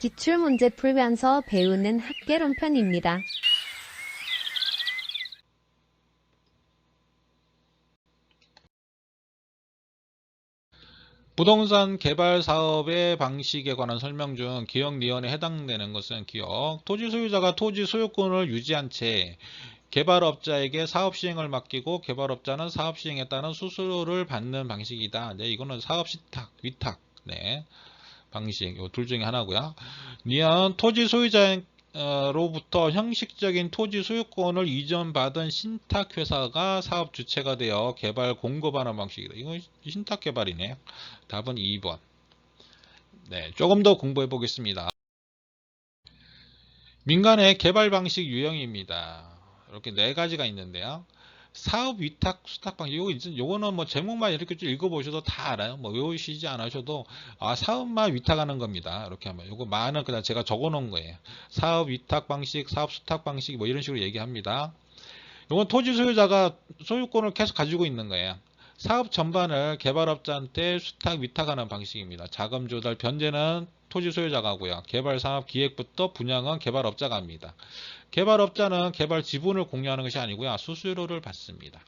기출문제 풀면서 배우는 학개론 편입니다. 부동산 개발 사업의 방식에 관한 설명 중 기억 니언에 해당되는 것은 기억, 토지 소유자가 토지 소유권을 유지한 채 개발업자에게 사업 시행을 맡기고 개발업자는 사업 시행에 따른 수수료를 받는 방식이다. 네, 이거는 사업 신탁, 위탁, 네, 방식, 이 둘 중에 하나고요. 니언 토지 소유자로부터 형식적인 토지 소유권을 이전받은 신탁회사가 사업 주체가 되어 개발 공급하는 방식이다. 이건 신탁 개발이네요. 답은 2번. 네, 조금 더 공부해 보겠습니다. 민간의 개발 방식 유형입니다. 이렇게 네 가지가 있는데요. 사업 위탁 수탁 방식, 요거는 뭐 제목만 이렇게 쭉 읽어보셔도 다 알아요. 뭐 외우시지 않으셔도 사업만 위탁하는 겁니다. 이렇게 하면 요거 많은 그냥 제가 적어놓은 거예요. 사업 위탁 방식, 사업 수탁 방식 뭐 이런 식으로 얘기합니다. 요건 토지 소유자가 소유권을 계속 가지고 있는 거예요. 사업 전반을 개발업자한테 수탁 위탁하는 방식입니다. 자금 조달 변제는 토지 소유자가 하고요. 개발 사업 기획부터 분양은 개발업자가 합니다. 개발업자는 개발 지분을 공유하는 것이 아니고요. 수수료를 받습니다.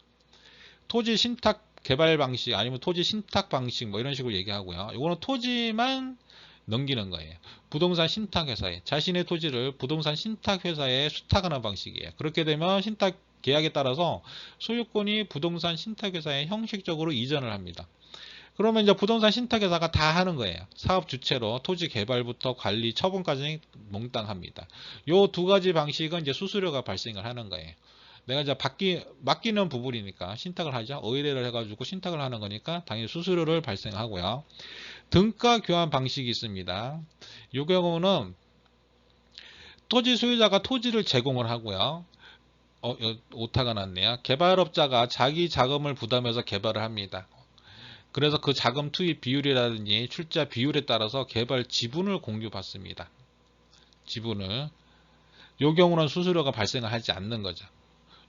토지 신탁 개발 방식 아니면 토지 신탁 방식 뭐 이런 식으로 얘기하고요. 이거는 토지만 넘기는 거예요. 부동산 신탁회사에 자신의 토지를 부동산 신탁회사에 수탁하는 방식이에요. 그렇게 되면 신탁 계약에 따라서 소유권이 부동산 신탁회사에 형식적으로 이전을 합니다. 그러면 이제 부동산 신탁회사가 다 하는 거예요. 사업 주체로 토지 개발부터 관리, 처분까지 몽땅 합니다. 요 두 가지 방식은 이제 수수료가 발생을 하는 거예요. 내가 이제 맡기는 부분이니까 신탁을 하죠. 의뢰를 해가지고 신탁을 하는 거니까 당연히 수수료를 발생하고요. 등가 교환 방식이 있습니다. 이 경우는 토지 소유자가 토지를 제공을 하고요. 오타가 났네요. 개발업자가 자기 자금을 부담해서 개발을 합니다. 그래서 그 자금 투입 비율이라든지 출자 비율에 따라서 개발 지분을 공유받습니다. 지분을. 이 경우는 수수료가 발생을 하지 않는 거죠.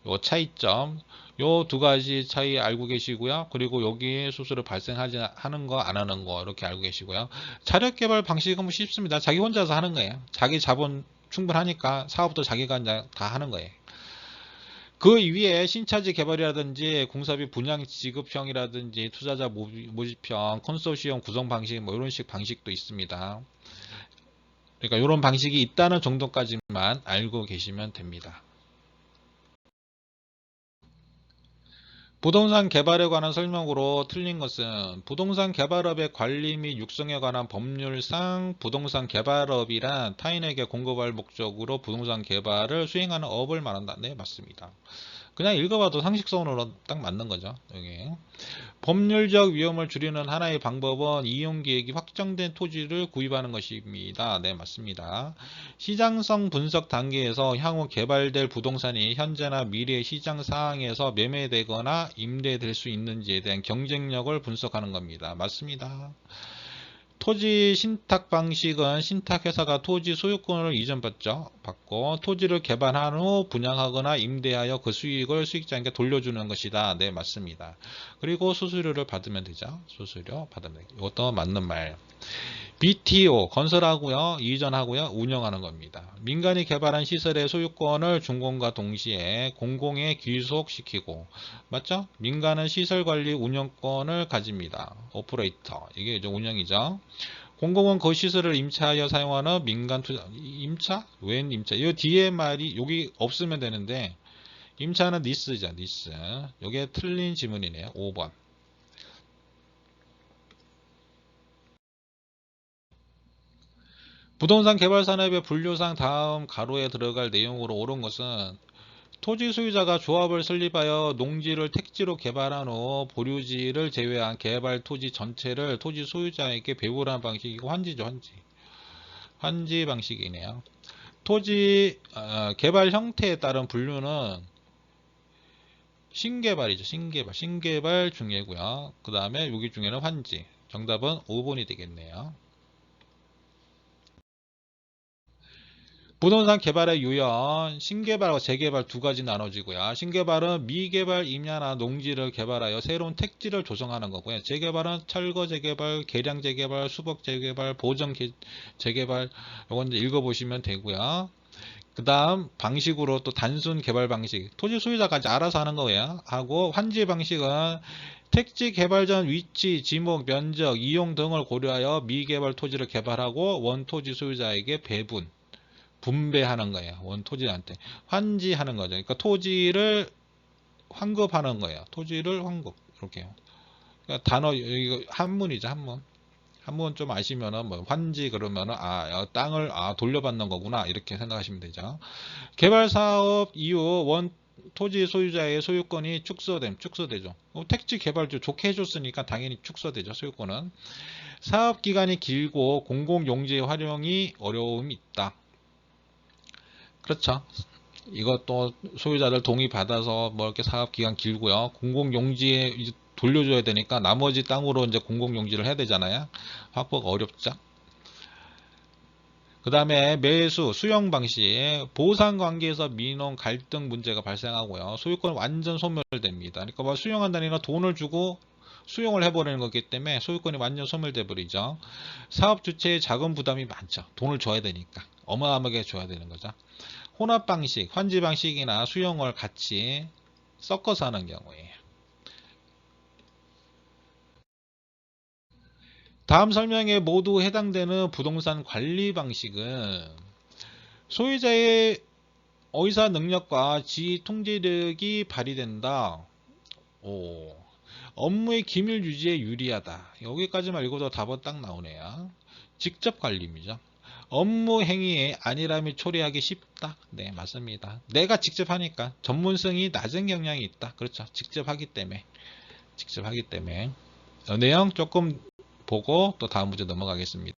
요 차이점, 요 두 가지 차이 알고 계시고요. 그리고 여기 수수료 발생하지 하는 거, 안 하는 거 이렇게 알고 계시고요. 자력 개발 방식은 뭐 쉽습니다. 자기 혼자서 하는 거예요. 자기 자본 충분하니까 사업도 자기가 이제 다 하는 거예요. 그 위에 신차지 개발이라든지 공사비 분양 지급형이라든지 투자자 모집형, 컨소시엄 구성 방식 뭐 이런 식 방식도 있습니다. 그러니까 이런 방식이 있다는 정도까지만 알고 계시면 됩니다. 부동산 개발에 관한 설명으로 틀린 것은 부동산 개발업의 관리 및 육성에 관한 법률상 부동산 개발업이란 타인에게 공급할 목적으로 부동산 개발을 수행하는 업을 말한다. 네, 맞습니다. 그냥 읽어봐도 상식선으로 딱 맞는 거죠. 여기. 법률적 위험을 줄이는 하나의 방법은 이용계획이 확정된 토지를 구입하는 것입니다. 네, 맞습니다. 시장성 분석 단계에서 향후 개발될 부동산이 현재나 미래의 시장 상황에서 매매되거나 임대될 수 있는지에 대한 경쟁력을 분석하는 겁니다. 맞습니다. 토지 신탁 방식은 신탁회사가 토지 소유권을 받고 토지를 개발한 후 분양하거나 임대하여 그 수익을 수익자에게 돌려주는 것이다. 네, 맞습니다. 그리고 수수료를 받으면 되죠. 수수료 받으면 되죠. 이것도 맞는 말. BTO 건설하고요, 이전하고요, 운영하는 겁니다. 민간이 개발한 시설의 소유권을 준공과 동시에 공공에 귀속시키고, 맞죠? 민간은 시설 관리 운영권을 가집니다. 오퍼레이터, 이게 이제 운영이죠. 공공은 그 시설을 임차하여 사용하는 민간 투자. 임차? 웬 임차? 이 뒤에 말이 여기 없으면 되는데 임차는 니스죠. 니스. 이게 틀린 지문이네요. 5번. 부동산 개발 산업의 분류상 다음 가로에 들어갈 내용으로 옳은 것은 토지 소유자가 조합을 설립하여 농지를 택지로 개발한 후 보류지를 제외한 개발 토지 전체를 토지 소유자에게 배분하는 방식이고 환지죠. 환지 방식이네요. 토지 개발 형태에 따른 분류는 신개발이죠. 신개발 중에고요. 그 다음에 여기 중에는 환지. 정답은 5번이 되겠네요. 부동산 개발의 유형, 신개발과 재개발 두 가지 나눠지고요. 신개발은 미개발 임야나 농지를 개발하여 새로운 택지를 조성하는 거고요. 재개발은 철거 재개발, 계량 재개발, 수복 재개발, 보정 재개발, 요건 이제 읽어보시면 되고요. 그 다음 방식으로 또 단순 개발 방식, 토지 소유자가 이제 알아서 하는 거예요. 하고 환지 방식은 택지 개발 전 위치, 지목, 면적, 이용 등을 고려하여 미개발 토지를 개발하고 원토지 소유자에게 배분, 분배하는 거예요. 원토지한테 환지하는 거죠. 그러니까 토지를 환급하는 거예요. 토지를 환급, 이렇게요. 그러니까 단어 이거 한문이죠. 한문 좀 아시면은 뭐 환지 그러면은 땅을 돌려받는 거구나 이렇게 생각하시면 되죠. 개발 사업 이후 원 토지 소유자의 소유권이 축소되죠. 택지 개발주 좋게 해줬으니까 당연히 축소되죠. 소유권은. 사업 기간이 길고 공공용지 활용이 어려움이 있다. 그렇죠. 이것도 소유자들 동의 받아서 뭐 이렇게 사업 기간 길고요. 공공용지에 이제 돌려줘야 되니까 나머지 땅으로 이제 공공용지를 해야 되잖아요. 확보가 어렵죠. 그 다음에 매수, 수용 방식, 보상 관계에서 민원 갈등 문제가 발생하고요. 소유권 완전 소멸됩니다. 그러니까 뭐 수용한다니까 돈을 주고 수용을 해버리는 거기 때문에 소유권이 완전 소멸돼 버리죠. 사업 주체의 자금 부담이 많죠. 돈을 줘야 되니까 어마어마하게 줘야 되는 거죠. 혼합 방식, 환지 방식이나 수용을 같이 섞어서 하는 경우에요. 다음 설명에 모두 해당되는 부동산 관리 방식은 소유자의 의사 능력과 지휘 통제력이 발휘된다. 업무의 기밀 유지에 유리하다. 여기까지만 읽어도 답은 딱 나오네요. 직접 관리입니다. 업무 행위에 안일함이 초래하기 쉽다. 네, 맞습니다. 내가 직접 하니까 전문성이 낮은 경향이 있다. 그렇죠. 직접 하기 때문에. 내용 조금 보고 또 다음 문제 넘어가겠습니다.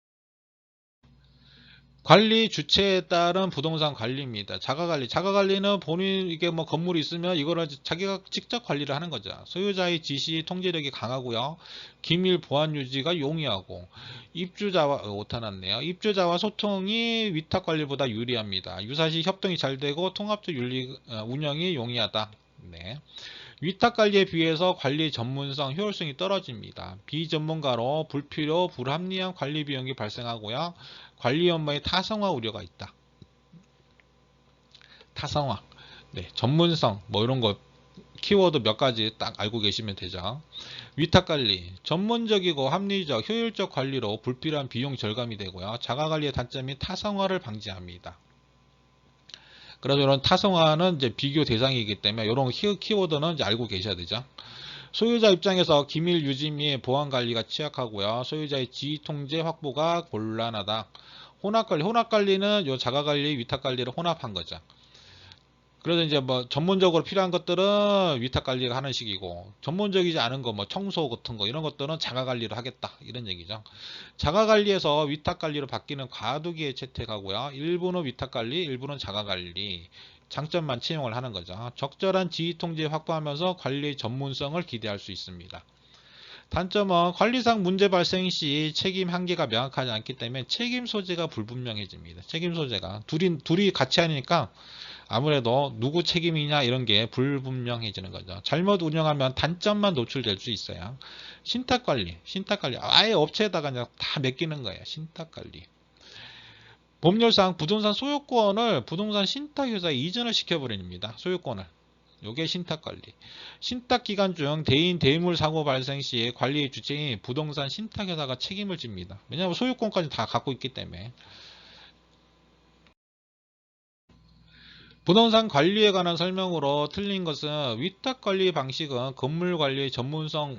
관리 주체에 따른 부동산 관리입니다. 자가관리는 본인 이게 뭐 건물이 있으면 이거를 자기가 직접 관리를 하는 거죠. 소유자의 지시 통제력이 강하고요. 기밀 보안 유지가 용이하고 오타났네요. 입주자와 소통이 위탁 관리보다 유리합니다. 유사시 협동이 잘 되고 통합적 운영이 용이하다. 네. 위탁관리에 비해서 관리 전문성, 효율성이 떨어집니다. 비전문가로 불필요, 불합리한 관리 비용이 발생하고요. 관리 업무의 타성화 우려가 있다. 타성화. 네, 전문성, 뭐 이런 거 키워드 몇 가지 딱 알고 계시면 되죠. 위탁관리, 전문적이고 합리적, 효율적 관리로 불필요한 비용 절감이 되고요. 자가관리의 단점이 타성화를 방지합니다. 그래서 이런 타성화는 이제 비교 대상이기 때문에 이런 키워드는 이제 알고 계셔야 되죠. 소유자 입장에서 기밀 유지 및 보안 관리가 취약하고요. 소유자의 지휘 통제 확보가 곤란하다. 혼합관리는 요 자가관리, 위탁관리를 혼합한 거죠. 그래서 이제 뭐 전문적으로 필요한 것들은 위탁관리가 하는 식이고 전문적이지 않은 거 뭐 청소 같은 거 이런 것들은 자가관리를 하겠다 이런 얘기죠. 자가관리에서 위탁관리로 바뀌는 과도기에 채택하고요. 일부는 위탁관리, 일부는 자가관리. 장점만 채용을 하는 거죠. 적절한 지휘 통제 확보하면서 관리 전문성을 기대할 수 있습니다. 단점은 관리상 문제 발생 시 책임 한계가 명확하지 않기 때문에 책임 소재가 불분명해집니다. 책임 소재가 둘이 같이 하니까 아무래도 누구 책임이냐 이런 게 불분명해지는 거죠. 잘못 운영하면 단점만 노출될 수 있어요. 신탁관리 아예 업체에다가 그냥 다 맡기는 거예요. 신탁관리. 법률상 부동산 소유권을 부동산 신탁회사에 이전을 시켜버립니다. 소유권을. 요게 신탁관리. 신탁기간 중 대인 대물 사고 발생 시 관리 주체인 부동산 신탁회사가 책임을 집니다. 왜냐하면 소유권까지 다 갖고 있기 때문에. 부동산 관리에 관한 설명으로 틀린 것은 위탁관리 방식은 건물관리의 전문성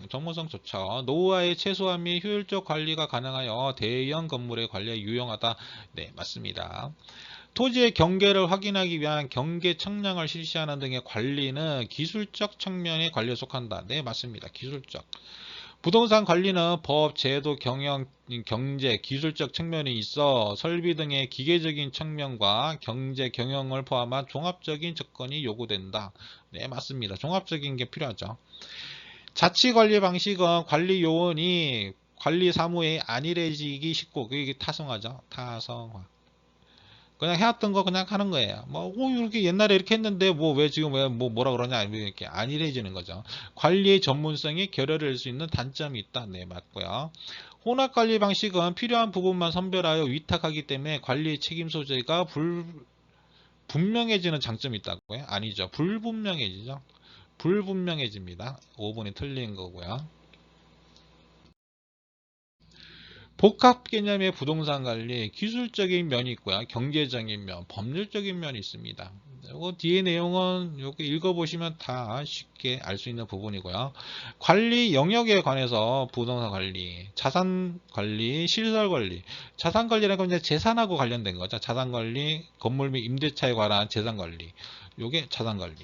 좋죠. 노후화의 최소화 및 효율적 관리가 가능하여 대형 건물의 관리에 유용하다. 네, 맞습니다. 토지의 경계를 확인하기 위한 경계 측량을 실시하는 등의 관리는 기술적 측면의 관리에 속한다. 네, 맞습니다. 기술적. 부동산 관리는 법, 제도, 경영, 경제, 기술적 측면이 있어 설비 등의 기계적인 측면과 경제, 경영을 포함한 종합적인 접근이 요구된다. 네, 맞습니다. 종합적인 게 필요하죠. 자치관리 방식은 관리 요원이 관리 사무에 안일해지기 쉽고 그게 타성화죠. 타성화. 그냥 해왔던 거 그냥 하는 거예요. 뭐, 이렇게 옛날에 이렇게 했는데, 뭐, 왜 지금 왜, 뭐, 뭐라 그러냐, 이렇게 안일해지는 거죠. 관리의 전문성이 결여될 수 있는 단점이 있다. 네, 맞고요. 혼합 관리 방식은 필요한 부분만 선별하여 위탁하기 때문에 관리의 책임 소재가 분명해지는 장점이 있다고요? 아니죠. 불분명해지죠. 불분명해집니다. 5번이 틀린 거고요. 복합 개념의 부동산 관리, 기술적인 면이 있고요. 경제적인 면, 법률적인 면이 있습니다. 이거 뒤에 내용은 이렇게 읽어보시면 다 쉽게 알 수 있는 부분이고요. 관리 영역에 관해서 부동산 관리, 자산 관리, 시설 관리. 자산 관리라는 건 이제 재산하고 관련된 거죠. 자산 관리, 건물 및 임대차에 관한 재산 관리. 요게 자산 관리.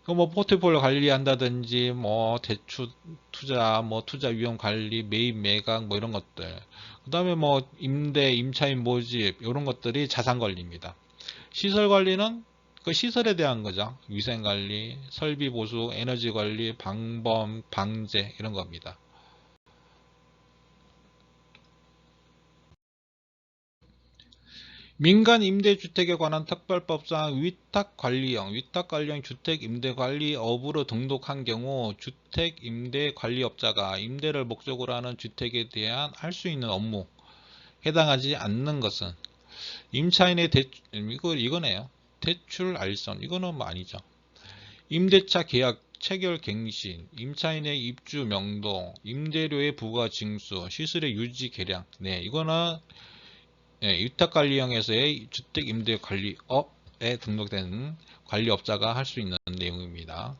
뭐 포트폴리오 관리한다든지 뭐 대출 투자 뭐 투자 위험 관리 매입 매각 뭐 이런 것들 그다음에 뭐 임대 임차인 모집 이런 것들이 자산 관리입니다. 시설 관리는 그 시설에 대한 거죠. 위생 관리, 설비 보수, 에너지 관리, 방범, 방제 이런 겁니다. 민간 임대주택에 관한 특별법상 위탁관리형 주택임대관리업으로 등록한 경우 주택임대관리업자가 임대를 목적으로 하는 주택에 대한 할 수 있는 업무 해당하지 않는 것은 임차인의 이거네요. 대출 알선 이거는 뭐 아니죠. 임대차 계약 체결 갱신, 임차인의 입주 명동, 임대료의 부과 징수, 시설의 유지 계량. 네, 이거는 위탁관리형에서의 주택임대관리업에 등록된 관리업자가 할 수 있는 내용입니다.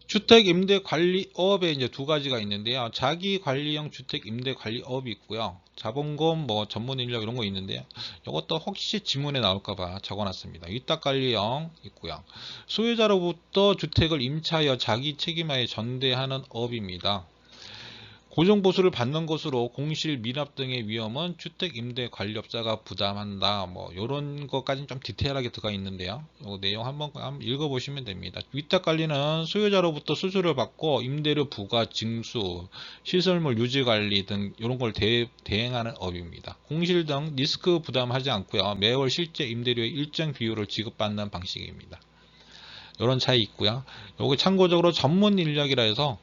주택임대관리업에 이제 두 가지가 있는데요. 자기관리형 주택임대관리업이 있고요. 자본금 뭐 전문인력 이런 거 있는데요. 이것도 혹시 지문에 나올까봐 적어놨습니다. 위탁관리형 있고요. 소유자로부터 주택을 임차하여 자기 책임하에 전대하는 업입니다. 고정보수를 받는 것으로 공실 미납 등의 위험은 주택임대관리업자가 부담한다. 뭐 이런 것까지는 좀 디테일하게 들어가 있는데요. 이 내용 한번 읽어보시면 됩니다. 위탁관리는 소유자로부터 수수료를 받고 임대료 부과 징수, 시설물 유지관리 등 이런 걸 대행하는 업입니다. 공실 등 리스크 부담하지 않고요. 매월 실제 임대료의 일정 비율을 지급받는 방식입니다. 이런 차이 있고요. 여기 참고적으로 전문 인력이라 해서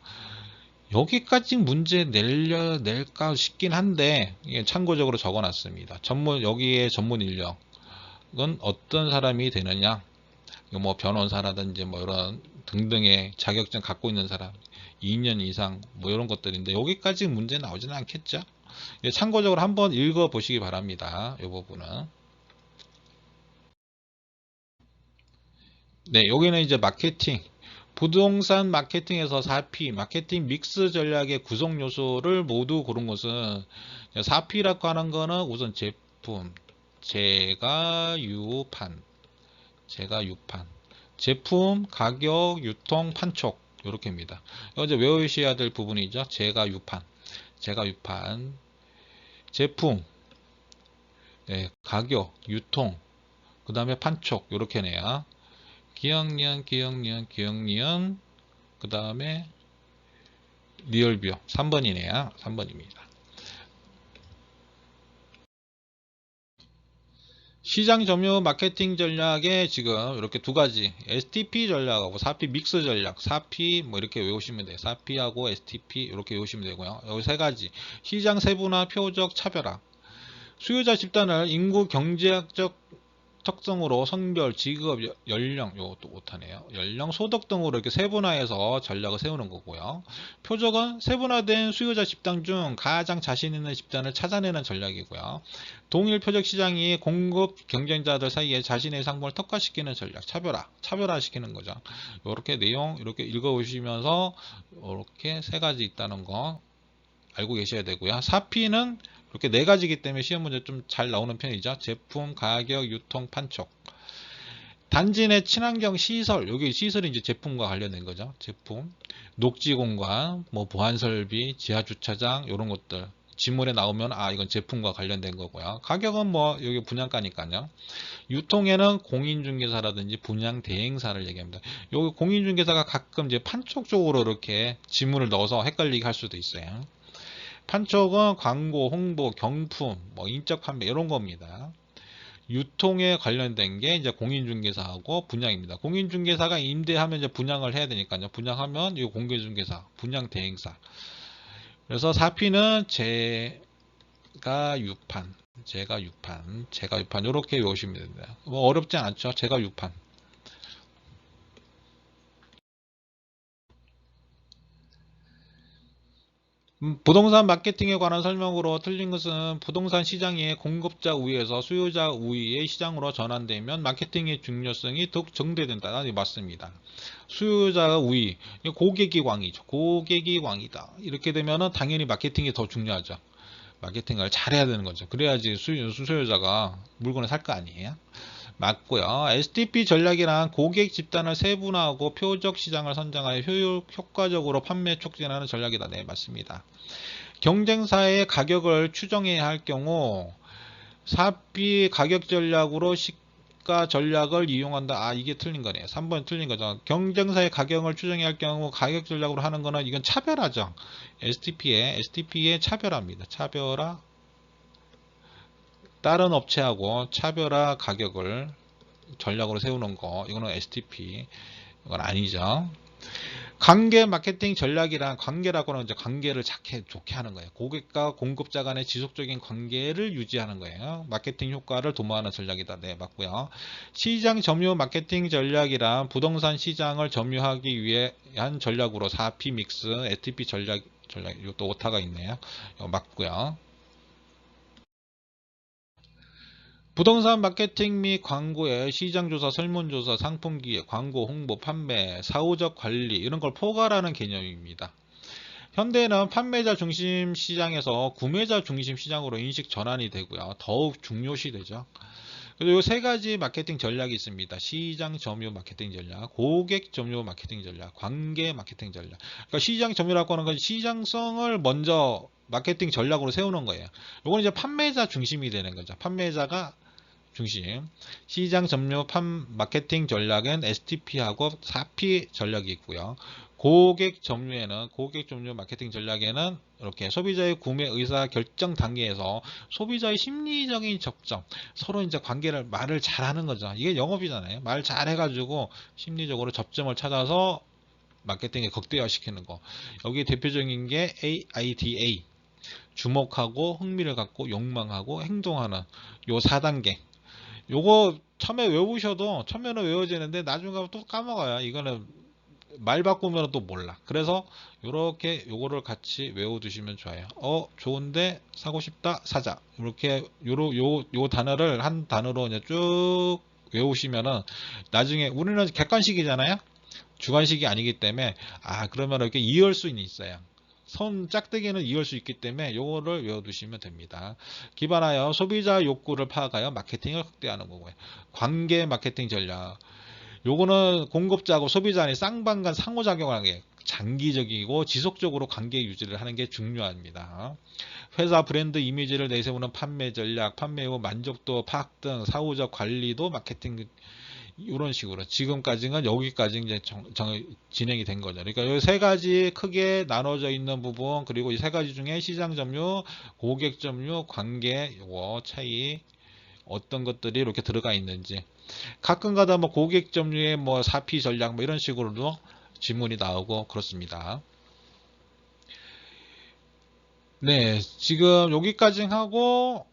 여기까지 문제 낼까 싶긴 한데 참고적으로 적어놨습니다. 여기에 전문 인력은 어떤 사람이 되느냐? 뭐 변호사라든지 뭐 이런 등등의 자격증 갖고 있는 사람 2년 이상 뭐 이런 것들인데 여기까지 문제 나오지는 않겠죠? 참고적으로 한번 읽어 보시기 바랍니다. 이 부분은. 네, 여기는 이제 마케팅. 부동산 마케팅에서 4P, 마케팅 믹스 전략의 구성 요소를 모두 고른 것은 4P라고 하는 거는 우선 제품, 제가 유판, 제품, 가격, 유통, 판촉 이렇게입니다. 이거 이제 외우셔야 될 부분이죠. 제가 유판, 제품, 네, 가격, 유통, 그 다음에 판촉 이렇게네요. 기억니은 그 다음에 리얼뷰 3번이네요. 3번입니다. 시장 점유 마케팅 전략에 지금 이렇게 두 가지 STP 전략하고 4P 믹스 전략 4P 뭐 이렇게 외우시면 돼요. 4P하고 STP 이렇게 외우시면 되고요. 여기 세 가지 시장 세분화 표적 차별화 수요자 집단을 인구 경제학적 특성으로 성별, 직업, 연령, 요것도 못하네요. 연령, 소득 등으로 이렇게 세분화해서 전략을 세우는 거고요. 표적은 세분화된 수요자 집단 중 가장 자신 있는 집단을 찾아내는 전략이고요. 동일 표적 시장이 공급 경쟁자들 사이에 자신의 상품을 특화시키는 전략, 차별화시키는 거죠. 이렇게 내용 이렇게 읽어보시면서 이렇게 세 가지 있다는 거 알고 계셔야 되고요. 4P는 이렇게 네 가지이기 때문에 시험 문제 좀 잘 나오는 편이죠. 제품, 가격, 유통, 판촉. 단지 내 친환경 시설, 여기 시설이 이제 제품과 관련된 거죠. 제품, 녹지 공간, 뭐 보안 설비, 지하 주차장 이런 것들. 지문에 나오면 이건 제품과 관련된 거고요. 가격은 뭐 여기 분양가니까요. 유통에는 공인중개사라든지 분양 대행사를 얘기합니다. 여기 공인중개사가 가끔 이제 판촉 쪽으로 이렇게 지문을 넣어서 헷갈리게 할 수도 있어요. 판촉은 광고, 홍보, 경품, 뭐 인적 판매 이런 겁니다. 유통에 관련된 게 이제 공인중개사하고 분양입니다. 공인중개사가 임대하면 이제 분양을 해야 되니까요. 분양하면 이 공개중개사, 분양 대행사. 그래서 사피는 제가 유판, 제가 유판, 제가 유판 이렇게 외우시면 됩니다. 뭐 어렵지 않죠. 제가 유판. 부동산 마케팅에 관한 설명으로 틀린 것은 부동산 시장이 공급자 우위에서 수요자 우위의 시장으로 전환되면 마케팅의 중요성이 더욱 증대된다. 맞습니다. 수요자 우위, 고객이 왕이죠. 고객이 왕이다. 이렇게 되면은 당연히 마케팅이 더 중요하죠. 마케팅을 잘해야 되는 거죠. 그래야지 수요자가 물건을 살 거 아니에요. 맞고요. STP 전략이란 고객 집단을 세분화하고 표적 시장을 선정하여 효과적으로 판매 촉진하는 전략이다. 네, 맞습니다. 경쟁사의 가격을 추정해야 할 경우 사비 가격 전략으로 시가 전략을 이용한다. 아, 이게 틀린 거네요. 3번 틀린 거죠. 경쟁사의 가격을 추정해야 할 경우 가격 전략으로 하는 거는 이건 차별화죠. STP의 차별화입니다. 차별화. 다른 업체하고 차별화 가격을 전략으로 세우는 거, 이거는 STP, 이건 아니죠. 관계 마케팅 전략이란, 관계라고는 이제 관계를 좋게 하는 거예요. 고객과 공급자 간의 지속적인 관계를 유지하는 거예요. 마케팅 효과를 도모하는 전략이다. 네, 맞고요. 시장 점유 마케팅 전략이란 부동산 시장을 점유하기 위한 전략으로 4P 믹스, STP 전략, 이것도 오타가 있네요. 맞고요. 부동산 마케팅 및 광고의 시장조사, 설문조사, 상품기획, 광고, 홍보, 판매, 사후적 관리 이런 걸 포괄하는 개념입니다. 현대는 판매자 중심 시장에서 구매자 중심 시장으로 인식 전환이 되고요. 더욱 중요시되죠. 그리고 세 가지 마케팅 전략이 있습니다. 시장 점유 마케팅 전략, 고객 점유 마케팅 전략, 관계 마케팅 전략. 그러니까 시장 점유라고 하는 건 시장성을 먼저 마케팅 전략으로 세우는 거예요. 이건 이제 판매자 중심이 되는 거죠. 판매자가 중심. 시장 점유 마케팅 전략은 STP하고 4P 전략이 있고요. 고객 점유 마케팅 전략에는 이렇게 소비자의 구매 의사 결정 단계에서 소비자의 심리적인 접점, 서로 이제 말을 잘하는 거죠. 이게 영업이잖아요. 말 잘해가지고 심리적으로 접점을 찾아서 마케팅에 극대화시키는 거. 여기 대표적인 게 AIDA. 주목하고 흥미를 갖고 욕망하고 행동하는 요 4단계. 요거 처음에 외우셔도 처음에는 외워지는데 나중에 가면 또 까먹어요. 이거는 말 바꾸면 또 몰라. 그래서 요렇게 요거를 같이 외워두시면 좋아요. 좋은데 사고 싶다 사자. 이렇게 요 단어를 한 단어로 이제 쭉 외우시면은 나중에 우리는 객관식이잖아요. 주관식이 아니기 때문에 그러면 이렇게 이해할 수는 있어요. 선 짝대기는 이해할 수 있기 때문에 요거를 외워두시면 됩니다. 기반하여 소비자 욕구를 파악하여 마케팅을 확대하는 거고요. 관계 마케팅 전략. 요거는 공급자하고 소비자 간의 쌍방간 상호작용하게 장기적이고 지속적으로 관계 유지를 하는 게 중요합니다. 회사 브랜드 이미지를 내세우는 판매 전략, 판매 후 만족도 파악 등 사후적 관리도 마케팅 이런 식으로 지금까지는 여기까지 이제 진행이 된 거죠. 그러니까 이 세 가지 크게 나눠져 있는 부분 그리고 이 세 가지 중에 시장 점유, 고객 점유, 관계 요거 차이 어떤 것들이 이렇게 들어가 있는지 가끔가다 뭐 고객 점유의 뭐 4P 전략 뭐 이런 식으로도 질문이 나오고 그렇습니다. 네, 지금 여기까지 하고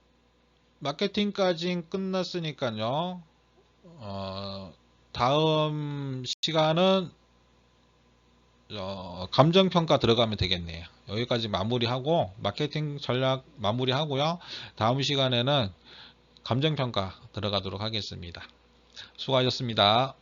마케팅까지 끝났으니까요. 다음 시간은 감정평가 들어가면 되겠네요. 여기까지 마무리하고 마케팅 전략 마무리하고요. 다음 시간에는 감정평가 들어가도록 하겠습니다. 수고하셨습니다.